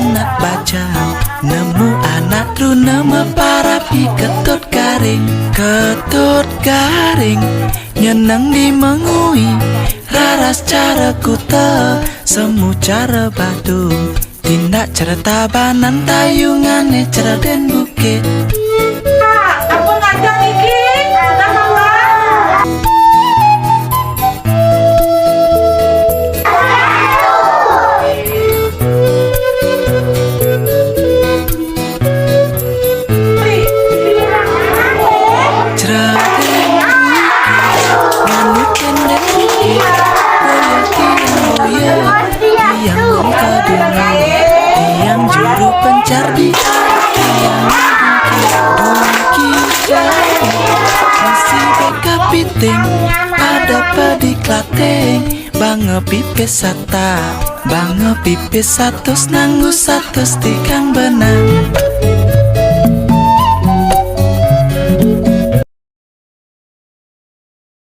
anak baca, nemu anak tru nama parapi ketut garing nyeneng di mengui raras cara kuta semu cara batu tindak cerita banan tayungane cerden bukit. Apa ngajak iki? Ada mama. Pencar di yang masih beka piting ada padi klateng bange pipis sata bange pipis satus nanggu satus tikang benang.